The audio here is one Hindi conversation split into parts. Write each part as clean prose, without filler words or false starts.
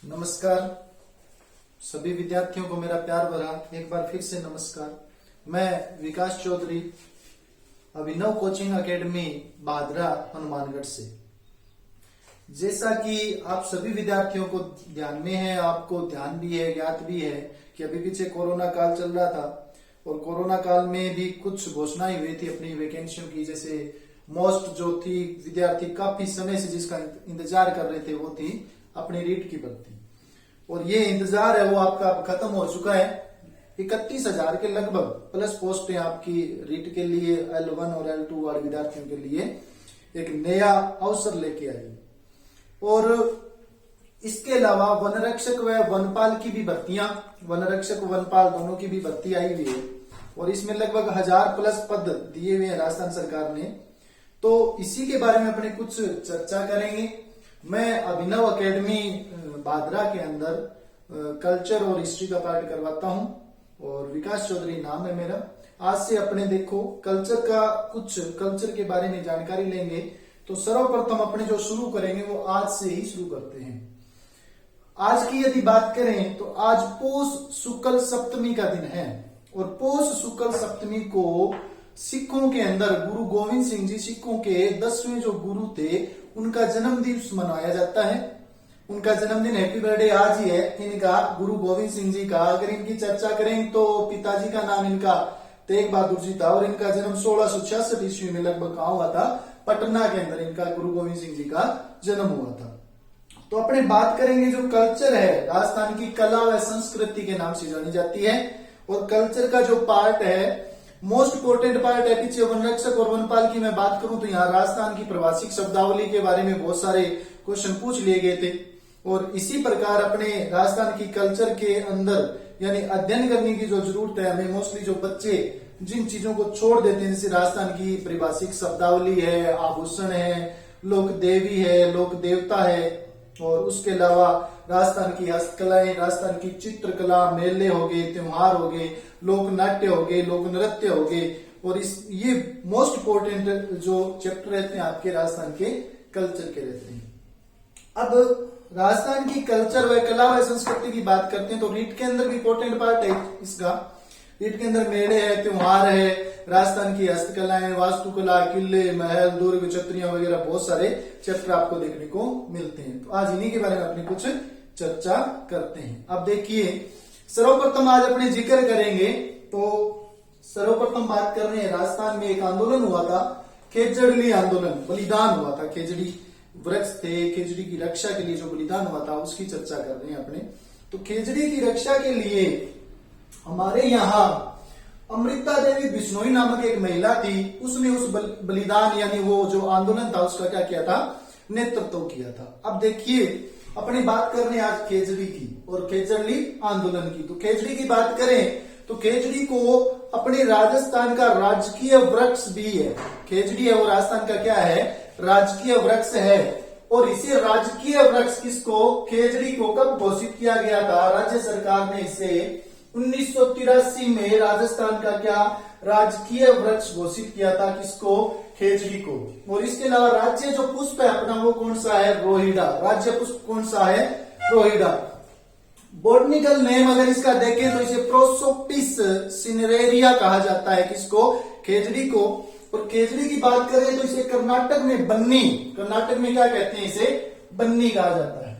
नमस्कार सभी विद्यार्थियों को मेरा प्यार भरा एक बार फिर से नमस्कार। मैं विकास चौधरी अभिनव कोचिंग एकेडमी बादरा हनुमानगढ़ से। जैसा कि आप सभी विद्यार्थियों को ध्यान में है, आपको ध्यान भी है, ज्ञात भी है कि अभी पीछे कोरोना काल चल रहा था और कोरोना काल में भी कुछ घोषणाएं हुई थी अपनी वैकेंसियों की। जैसे मोस्ट जो थी, विद्यार्थी काफी समय से जिसका इंतजार कर रहे थे वो थी अपनी रीट की भर्ती, और ये इंतजार है वो आपका खत्म हो चुका है। 31,000 के लगभग प्लस पोस्ट है आपकी रीट के लिए, L1 और L2 वाले विद्यार्थियों के लिए एक नया अवसर लेके आई। और इसके अलावा वन रक्षक व वनपाल की भी भर्तियां, वन रक्षक वनपाल दोनों की भी भर्ती आई हुई है और इसमें लगभग 1000 प्लस पद दिए हुए हैं राजस्थान सरकार ने। तो इसी के बारे में अपने कुछ चर्चा करेंगे। मैं अभिनव एकेडमी बादरा के अंदर कल्चर और हिस्ट्री का पाठ करवाता हूं और विकास चौधरी नाम है मेरा। आज से अपने देखो कल्चर के बारे में जानकारी लेंगे। तो सर्वप्रथम अपने जो शुरू करेंगे वो आज से ही शुरू करते हैं। आज की यदि बात करें तो आज पौष शुक्ल सप्तमी का दिन है और पौष शुक्ल सप्तमी को सिखों के अंदर गुरु गोविंद सिंह जी सिखों के 10वें जो गुरु थे उनका जन्मदिवस मनाया जाता है। उनका जन्मदिन हैप्पी बर्थडे आज ही है इनका, गुरु गोविंद सिंह जी का। अगर इनकी चर्चा करें तो पिताजी का नाम इनका तेग बहादुर जी था और इनका जन्म 1666 ईस्वी में लगभग कहा हुआ था, पटना के अंदर इनका गुरु गोविंद सिंह जी का जन्म हुआ था। तो अपने बात करेंगे जो कल्चर है, राजस्थान की कला व संस्कृति के नाम से जानी जाती है। और कल्चर का जो पार्ट है, मोस्ट इम्पोर्टेंट पार्ट है। पीछे वन रक्षक और वनपाल की मैं बात करूं तो यहाँ राजस्थान की प्रवासिक शब्दावली के बारे में बहुत सारे क्वेश्चन पूछ लिए गए थे। और इसी प्रकार अपने राजस्थान की कल्चर के अंदर यानी अध्ययन करने की जो जरूरत है हमें, मोस्टली जो बच्चे जिन चीजों को छोड़ देते हैं, जैसे राजस्थान की परिभाषिक शब्दावली है, आभूषण है, लोक देवी है, लोक देवता है, और उसके अलावा राजस्थान की हस्तकलाएं, राजस्थान की चित्रकला, मेले हो गए, त्योहार हो गए, लोक नाट्य हो गए, लोक नृत्य हो गए। और ये मोस्ट इम्पोर्टेंट जो चैप्टर रहते हैं आपके राजस्थान के कल्चर के रहते हैं। अब राजस्थान की कल्चर व कला व संस्कृति की बात करते हैं तो रीट के अंदर भी इंपॉर्टेंट पार्ट है इसका। रीट के अंदर मेले है, त्योहार है, राजस्थान की हस्तकलाएं, वास्तुकला, किले, महल, दुर्ग, छत्रियां वगैरह बहुत सारे चैप्टर आपको देखने को मिलते हैं। तो आज इन्हीं के बारे में अपनी कुछ चर्चा करते हैं। अब देखिए, सर्वप्रथम आज अपने जिक्र करेंगे तो सर्वप्रथम बात कर रहे हैं, राजस्थान में एक आंदोलन हुआ था, खेजड़ी आंदोलन, बलिदान हुआ था। खेजड़ी वृक्ष थे, खेजड़ी की रक्षा के लिए जो बलिदान हुआ था उसकी चर्चा कर रहे हैं अपने। तो खेजड़ी की रक्षा के लिए हमारे यहाँ अमृता देवी बिश्नोई नामक एक महिला थी, उसने उस बलिदान यानी वो जो आंदोलन था उसका क्या किया था, नेतृत्व किया था। अब देखिए, अपनी बात कर रहे हैं आज खेजड़ी की और खेजड़ी आंदोलन की। तो खेजड़ी की बात करें तो खेजड़ी को अपने राजस्थान का राजकीय वृक्ष भी है। खेजड़ी है वो राजस्थान का क्या है, राजकीय वृक्ष है। और इसे राजकीय वृक्ष किसको, खेजड़ी को कब घोषित किया गया था, राज्य सरकार ने इसे 1983 में राजस्थान का क्या राजकीय वृक्ष घोषित किया था, किसको, खेजड़ी को। और इसके अलावा राज्य जो पुष्प है अपना वो कौन सा है, रोहिड़ा। राज्य पुष्प कौन सा है, रोहिड़ा। बॉटनिकल नेम अगर इसका देखें तो इसे प्रोसोपिस सिनेरेरिया कहा जाता है, किसको, खेजड़ी को। और खेजड़ी की बात करें तो इसे कर्नाटक में बन्नी, कर्नाटक में क्या कहते हैं, इसे बन्नी कहा जाता है,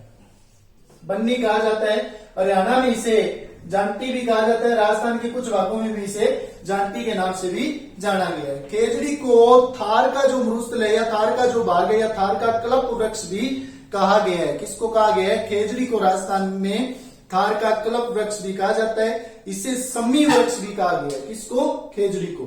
बन्नी कहा जाता है। हरियाणा में इसे जांटी भी कहा जाता है, राजस्थान के कुछ भागों में भी इसे जांटी के नाम से भी जाना गया है। खेजड़ी को थार का जो मरुस्थल है या थार का जो भाग है या थार का कल्प वृक्ष भी कहा गया है। किसको कहा गया है, खेजड़ी को राजस्थान में थार का कल्प वृक्ष भी कहा जाता है। इसे सम्मी वृक्ष भी कहा गया है, किसको, खेजड़ी को।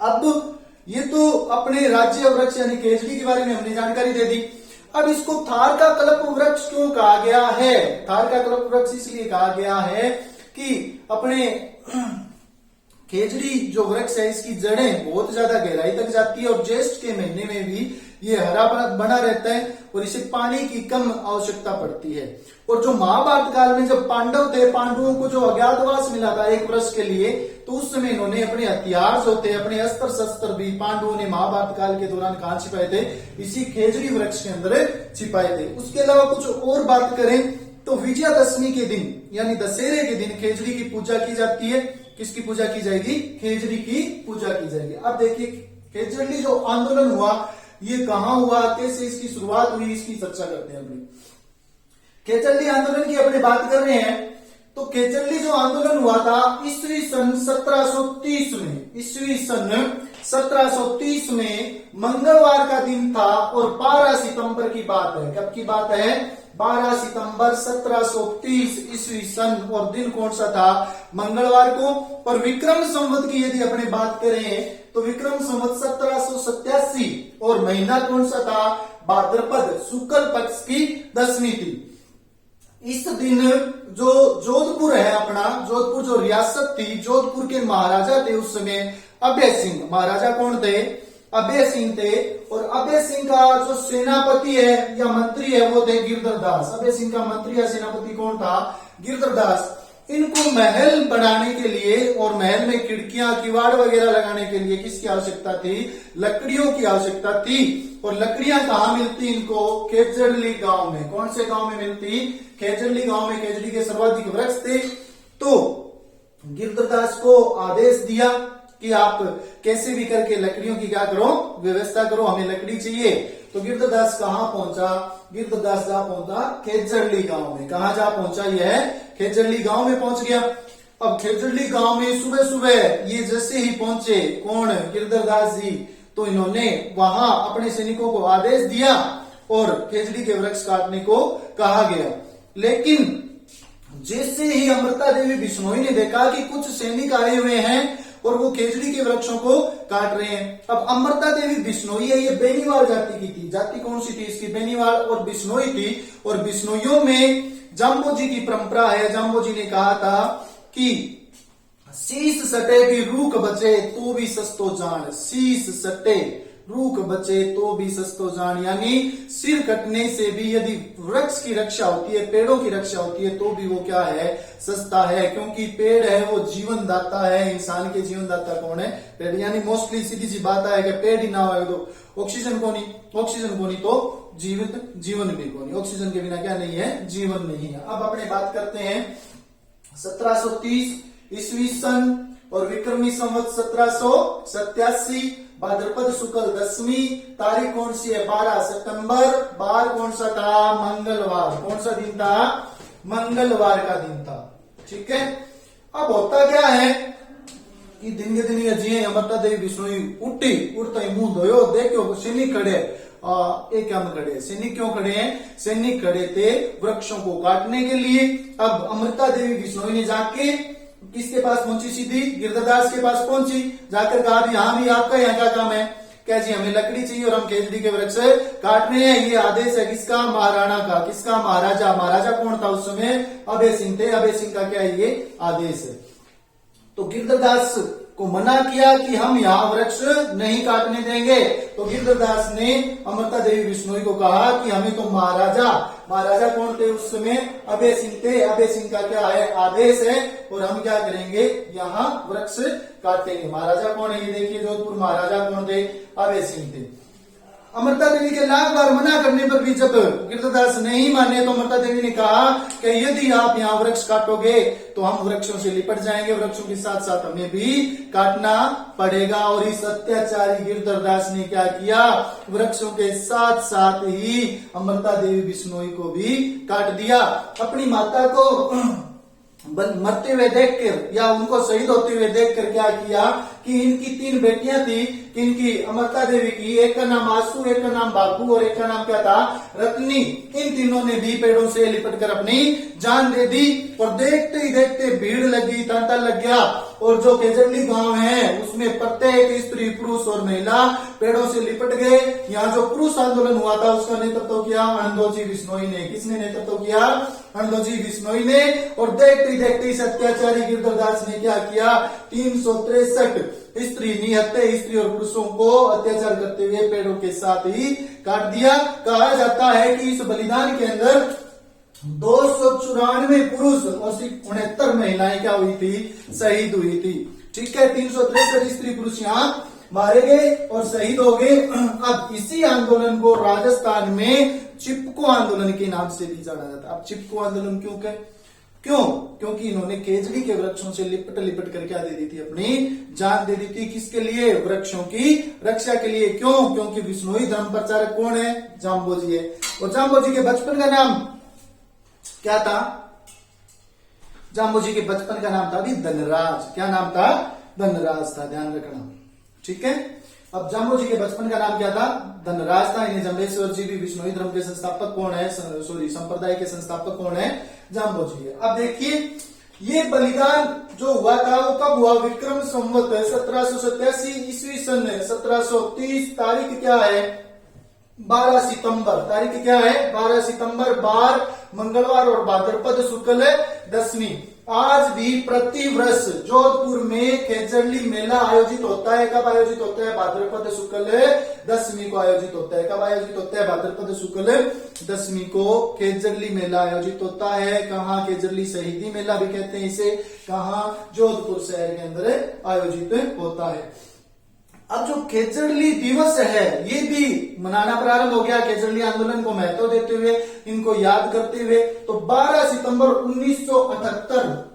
अब ये तो अपने राज्य वृक्ष यानी खेजड़ी के बारे में हमने जानकारी दे दी। अब इसको थार का कल्प वृक्ष क्यों कहा गया है, थार का कल्प वृक्ष इसलिए कहा गया है कि अपने खेजड़ी जो वृक्ष है इसकी जड़ें बहुत ज्यादा गहराई तक जाती है और ज्येष्ठ के महीने में भी ये हरा बना रहता है और इसे पानी की कम आवश्यकता पड़ती है। और जो महाभारत काल में जब पांडव थे, पांडवों को जो अज्ञातवास मिला था एक वर्ष के लिए, तो उस समय इन्होंने अपने हथियार जो थे, अपने अस्त्र शस्त्र भी पांडवों ने महाभारत काल के दौरान कहां छिपाए थे, इसी खेजड़ी वृक्ष के अंदर छिपाए थे। उसके अलावा कुछ और बात करें तो विजयादशमी के दिन यानी दशहरे के दिन खेजड़ी की पूजा की जाती है। किसकी पूजा की जाएगी? खेजड़ी की पूजा की जाएगी। अब देखिए खेजड़ी जो आंदोलन हुआ ये कहाँ हुआ, कैसे इसकी शुरुआत हुई, इसकी चर्चा करते हैं अपनी। खेजड़ी आंदोलन की अपने बात कर रहे हैं तो खेजड़ी जो आंदोलन हुआ था ईस्वी सन 1730 में, ईस्वी सन 1730 में मंगलवार का दिन था और 12 सितंबर की बात है। कब की बात है? 12 सितंबर 1730 ईस्वी सन। और दिन कौन सा था? मंगलवार को। और विक्रम संवत की यदि अपने बात करें तो विक्रम संवत 1787 और महीना कौन सा था? भाद्रपद शुक्ल पक्ष की दशमी थी। इस दिन जो जोधपुर है अपना, जोधपुर जो रियासत थी, जोधपुर के महाराजा थे उस समय अभय सिंह। महाराजा कौन थे? अभय सिंह थे। और अभय सिंह का जो सेनापति है या मंत्री है वो थे गिरधरदास। अभय सिंह का मंत्री या सेनापति कौन था? गिरधरदास। इनको महल बनाने के लिए और महल में खिड़कियां किवाड़ वगैरह लगाने के लिए किसकी आवश्यकता थी? लकड़ियों की आवश्यकता थी। और लकड़ियां कहाँ मिलती इनको? खेजड़ी गांव में। कौन से गांव में मिलती? खेजड़ी गांव में। खेजड़ी के सर्वाधिक वृक्ष थे। तो गिरधरदास को आदेश दिया कि आप कैसे भी करके लकड़ियों की क्या करो? व्यवस्था करो, हमें लकड़ी चाहिए। तो गिरधरदास कहाँ पहुंचा? गिरधरदास जा पहुंचा खेजड़ी गांव में। कहाँ जा पहुंचा? यह खेजड़ी गांव में पहुंच गया। अब खेजड़ी गांव में सुबह सुबह ये जैसे ही पहुंचे, कौन? गिरधरदास जी, तो इन्होंने वहां अपने सैनिकों को आदेश दिया और खेजड़ी के वृक्ष काटने को कहा गया। लेकिन जैसे ही अमृता देवी बिश्नोई ने देखा कि कुछ सैनिक आए हुए हैं और वो खेजड़ी के वृक्षों को काट रहे हैं। अब अमृता देवी बिश्नोई है, ये बेनीवाल जाति की थी। जाति कौन सी थी इसकी? बेनीवाल और बिश्नोई थी। और बिश्नोइयों में जाम्बोजी की परंपरा है। जाम्बोजी ने कहा था कि शीश सटे भी रूख बचे तो भी सस्तो जान। शीश सटे रूख बचे तो भी सस्तो जान, यानी सिर कटने से भी यदि वृक्ष की रक्षा होती है, पेड़ों की रक्षा होती है तो भी वो क्या है? सस्ता है। क्योंकि पेड़ है वो जीवन दाता है। इंसान के जीवन दाता कौन है? पेड़। यानी मोस्टली सीधी सी बात है कि पेड़ ही ना हो तो ऑक्सीजन को नहीं तो जीवन भी को नहीं। ऑक्सीजन के बिना क्या नहीं है? जीवन नहीं है। अब अपने बात करते हैं 1730 ईस्वी सन और विक्रमी संवत 1787 भाद्रपद शुक्ल दशमी। तारीख कौन सी है? 12 सितंबर। बार कौन सा था? मंगलवार। कौन सा दिन था? मंगलवार का दिन था। ठीक है। अब होता क्या है कि दिन के दिन जी अमृता देवी बिश्नोई उठी, उठता ही मुंह धोयो, देखो सैनिक खड़े। एक क्या में खड़े? सैनिक क्यों खड़े हैं? सैनिक खड़े थे वृक्षों को काटने के लिए। अब अमृता देवी बिश्नोई ने जाके किसके पास पहुंची? सीधी गिरधरदास के पास पहुंची। जाकर कहा भी हाँ भी आपका यहाँ क्या काम है? क्या जी? हमें लकड़ी चाहिए और हम खेजड़ी के वृक्ष काट रहे हैं। ये आदेश है किसका? महाराणा का। किसका? महाराजा। महाराजा कौन था उस समय? अभय सिंह थे। अभय सिंह का क्या ये आदेश है। तो गिरधरदास को मना किया कि हम यहाँ वृक्ष नहीं काटने देंगे। तो गिरधरदास ने अमृता देवी बिश्नोई को कहा कि हमें तो महाराजा कौन थे उस समय? अभय सिंह थे। अभय सिंह का क्या है? आदेश है और हम क्या करेंगे? यहाँ वृक्ष काटेंगे। महाराजा कौन है? ये देखिए जोधपुर महाराजा कौन थे? अभय सिंह थे। अमृता देवी के लाख बार मना करने पर भी जब गिरधरदास नहीं माने तो अमृता देवी ने कहा कि यदि आप यहाँ वृक्ष काटोगे तो हम वृक्षों से लिपट जाएंगे, वृक्षों के साथ साथ हमें भी काटना पड़ेगा। और इस अत्याचारी गिरधरदास ने क्या किया? वृक्षों के साथ साथ ही अमृता देवी बिश्नोई को भी काट दिया। अपनी माता को मरते हुए देखकर या उनको शहीद होते हुए देखकर क्या किया कि इनकी 3 बेटियां थी। इनकी अमृता देवी की एक का नाम आसू, एक का नाम बाबू और एक का नाम क्या था? रत्नी। इन तीनों ने भी पेड़ों से लिपट कर अपनी जान दे दी। और देखते ही देखते भीड़ लगी, तांता लग गया। और जो खेजड़ी गांव है उसमें प्रत्येक स्त्री, पुरुष और महिला पेड़ों से लिपट गए। यहाँ जो पुरुष आंदोलन हुआ था उसका नेतृत्व किया अणधोजी बिश्नोई ने। किसने नेतृत्व किया? अणधोजी बिश्नोई ने। और देखते ही देखते इस अत्याचारी गिरधरदास ने क्या किया? 363 स्त्री निहत्थे स्त्री और पुरुषों को अत्याचार करते हुए पेड़ों के साथ ही काट दिया। कहा जाता है कि इस बलिदान के अंदर 294 पुरुष और 69 महिलाएं क्या हुई थी? शहीद हुई थी। ठीक है। 363 स्त्री पुरुष यहाँ मारे गए और शहीद हो गए। अब इसी आंदोलन को राजस्थान में चिपको आंदोलन के नाम से भी जाना जाता है। अब चिपको आंदोलन क्यों? क्योंकि इन्होंने केजड़ी के वृक्षों से लिपट लिपट कर क्या दे दी थी, अपनी जान दे दी थी। किसके लिए? वृक्षों की रक्षा के लिए। क्यों? क्योंकि विष्णोई धर्म प्रचारक कौन है? जाम्बोजी है। और जाम्बोजी के बचपन का नाम क्या था? जाम्बोजी के बचपन का नाम था अभी धनराज। क्या नाम था? धनराज था, ध्यान रखना, ठीक है। अब जाम्बोजी के बचपन का नाम क्या था? धनराज था। इन्हें जम्बेश्वर जी भी विष्णोई धर्म के संस्थापक कौन है? संप्रदाय के संस्थापक कौन है? जाम्बोजी है। अब देखिए ये बलिदान जो हुआ था वो कब हुआ? विक्रम संवत 1787 ईस्वी सन 1730। तारीख क्या है? 12 सितंबर। तारीख क्या है? 12 सितंबर, बार मंगलवार और भाद्रपद शुक्ल 10वीं। आज भी प्रतिवर्ष जोधपुर में खेजड़ली मेला आयोजित होता है। कब आयोजित होता है? भाद्रपद शुक्ल 10वीं को आयोजित होता है। कब आयोजित होता है? भाद्रपद शुक्ल 10वीं को खेजड़ली मेला आयोजित होता है। कहाँ? खेजड़ली शहीदी मेला भी कहते हैं इसे। कहाँ? जोधपुर शहर के अंदर आयोजित होता है। अब जो खेजड़ली दिवस है ये भी मनाना प्रारंभ हो गया खेजड़ली आंदोलन को महत्व देते हुए, इनको याद करते हुए। तो 12 सितंबर 1978,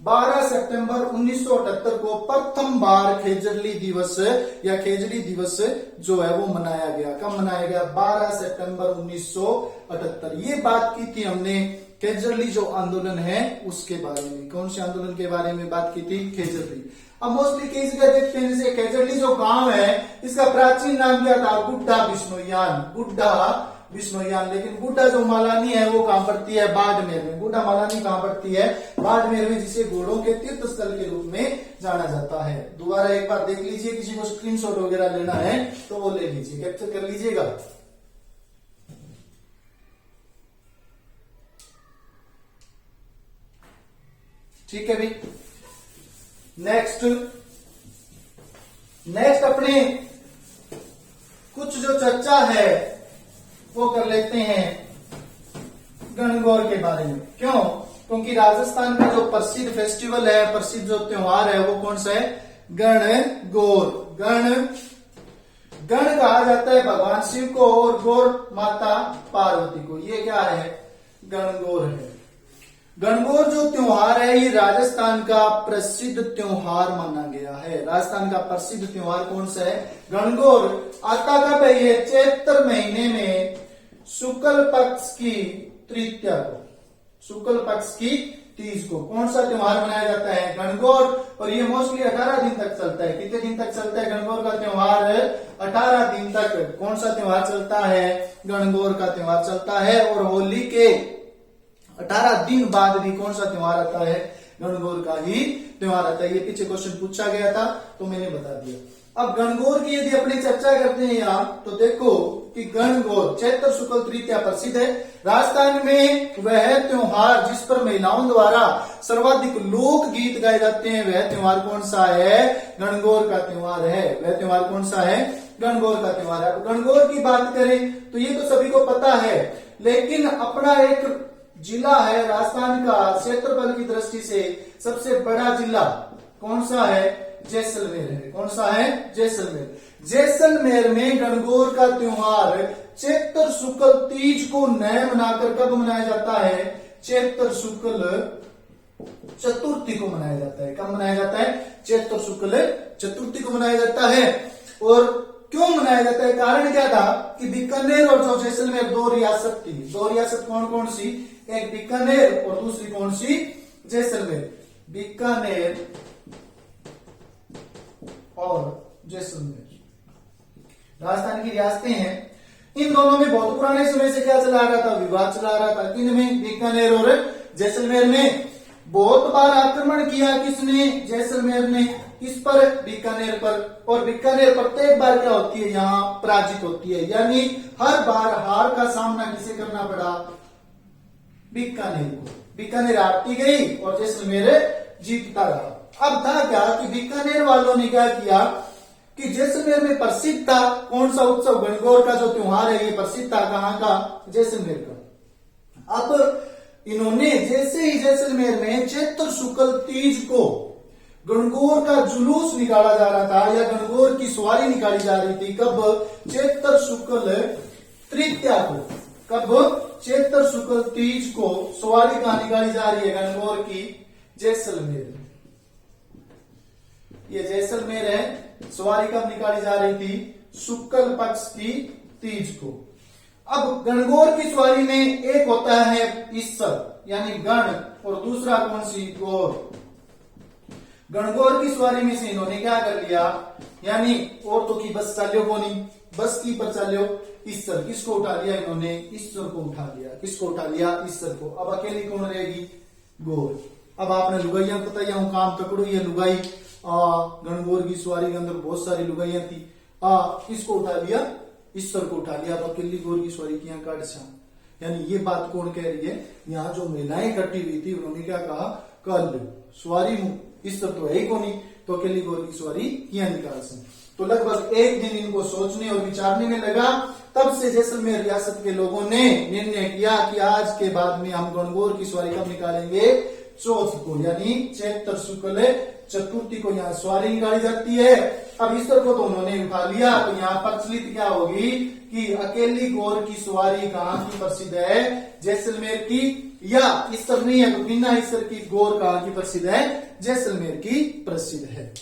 12 सितंबर 1978 को प्रथम बार खेजड़ली दिवस या खेजड़ी दिवस जो है वो मनाया गया। कब मनाया गया? 12 सितंबर 1978। ये बात की थी हमने खेजड़ली जो आंदोलन है उसके बारे में। कौन से आंदोलन के बारे में बात की थी? खेजड़ली। अब मोस्टली कई जगह देखते हैं जैसे खेजड़ली जो गांव है इसका प्राचीन नाम क्या था? गुड्डा बिश्नोईयान। गुड्डा बिश्नोईयान। लेकिन गुड्डा जो मालानी है वो कहां पड़ती है? बाड़मेर में। गुड्डा मालानी कहां पड़ती है? बाड़मेर में, जिसे घोड़ों के तीर्थ स्थल के रूप में जाना जाता है। दोबारा एक बार देख लीजिए, किसी को स्क्रीनशॉट वगैरह लेना है तो वो ले लीजिए, कैप्चर कर लीजिएगा। ठीक है भाई। नेक्स्ट अपने कुछ जो चर्चा है वो कर लेते हैं गणगौर के बारे में। क्यों? क्योंकि राजस्थान का जो प्रसिद्ध फेस्टिवल है, प्रसिद्ध जो त्योहार है वो कौन सा है? गणगौर। गण कहा जाता है भगवान शिव को और गौर माता पार्वती को। ये क्या है? गणगौर है। गणगौर जो त्योहार है ये राजस्थान का प्रसिद्ध त्योहार माना गया है। राजस्थान का प्रसिद्ध त्योहार कौन सा है? गणगौर। आता कब है ये? चैत्र महीने में शुक्ल पक्ष की तृतीया को, शुक्ल पक्ष की तीज को कौन सा त्योहार मनाया जाता है? गणगौर। और ये मोस्टली 18 दिन तक चलता है। कितने दिन तक चलता है गणगौर का त्योहार? 18 दिन तक कौन सा त्योहार चलता है? गणगौर का त्योहार चलता है। और होली के 18 दिन बाद भी कौन सा त्योहार आता है? गणगौर का ही त्योहार आता है। ये पीछे क्वेश्चन पूछा गया था तो मैंने बता दिया। अब गणगौर की यदि अपनी चर्चा करते हैं यहाँ तो देखो कि गणगौर चैत्र शुक्ल तृतीया प्रसिद्ध है। राजस्थान में वह त्योहार जिस पर महिलाओं द्वारा सर्वाधिक लोक गीत गाए जाते हैं वह त्योहार कौन सा है? गणगौर का त्योहार है। वह त्योहार कौन सा है? गणगौर का त्योहार है। गणगौर की बात करें तो ये तो सभी को पता है, लेकिन अपना एक जिला है राजस्थान का क्षेत्रफल की दृष्टि से सबसे बड़ा जिला कौन सा है? जैसलमेर है। कौन सा है? जैसलमेर। जैसलमेर में गणगौर का त्योहार चैत्र शुक्ल तीज को नए मनाकर कब मनाया जाता है? चैत्र शुक्ल चतुर्थी को मनाया जाता है। कब मनाया जाता है? चैत्र शुक्ल चतुर्थी को मनाया जाता है। और क्यों मनाया जाता है? कारण क्या था कि बीकानेर और जो जैसलमेर दो रियासत थी। दो रियासत कौन कौन सी? एक बीकानेर और दूसरी कौन सी? जैसलमेर। बीकानेर और जैसलमेर राजस्थान की रियासतें हैं। इन दोनों में बहुत पुराने समय से क्या चला रहा था? विवाद चला रहा था। किनमें? बीकानेर और जैसलमेर में। बहुत बार आक्रमण किया किसने? जैसलमेर ने। किस पर? बीकानेर पर। और बीकानेर प्रत्येक बार क्या होती है? यहाँ पराजित होती है। यानी हर बार हार का सामना किसे करना पड़ा? बीकानेर को। बीकानेर हारती गई और जैसलमेर जीतता रहा। अब था क्या कि बीकानेर वालों ने क्या किया कि जैसलमेर में प्रसिद्ध था कौन सा उत्सव? गणगौर का जो त्योहार है ये प्रसिद्ध था कहां का? जैसलमेर का। अब इन्होंने जैसे ही जैसलमेर में चैत्र शुक्ल तीज को गणगौर का जुलूस निकाला जा रहा था या गणगौर की सवारी निकाली जा रही थी। कब? चैत्र शुक्ल तृतीया को। कब? चैत्र शुक्ल तीज को सवारी कहां निकाली जा रही है गणगौर की? जैसलमेर। ये जैसलमेर है। सवारी कब निकाली जा रही थी? शुक्ल पक्ष की तीज को। अब गणगौर की सवारी में एक होता है ईसर यानी गण, और दूसरा कौन सी? गौर। गणगौर की सवारी में से इन्होंने क्या कर लिया, यानी औरतों की बस चाल्यो को नहीं, बस की पर चाल्यो ईसर। किसको उठा लिया इन्होंने? ईश्वर को उठा लिया। किसको उठा लिया? ईश्वर को। अब अकेली कौन रहेगी? गौर। अब आपने लुगाइया पता ही काम पकड़ो, ये लुगाई गणगौर की सवारी के अंदर बहुत सारी लुगाइयां थी। किसको उठा लिया? ईश्वर को उठा लिया। अब अकेली गौर की सवारी की यहाँ काट छा। यानी ये बात कौन कह रही है? यहाँ जो महिलाएं इकट्ठी हुई थी उन्होंने क्या कहा? कल सवारी ईश्वर तो है ही को नहीं, तो अकेली गौर की सवारी किया निकाल से। तो लगभग एक दिन इनको सोचने और विचारने में लगा। तब से जैसलमेर रियासत के लोगों ने निर्णय किया कि आज के बाद में हम गणगौर की सवारी कब निकालेंगे? चौथ को, यानी चैत्र शुक्ल चतुर्थी को यहाँ सवारी निकाली जाती है। अब ईश्वर को तो उन्होंने उठा लिया, तो यहाँ प्रचलित क्या होगी कि अकेली गौर की सवारी कहाँ की प्रसिद्ध है? जैसलमेर की। या ईश्वर नहीं है तो बिना ईश्वर की गौर कहाँ की प्रसिद्ध है? जैसलमेर की प्रसिद्ध है।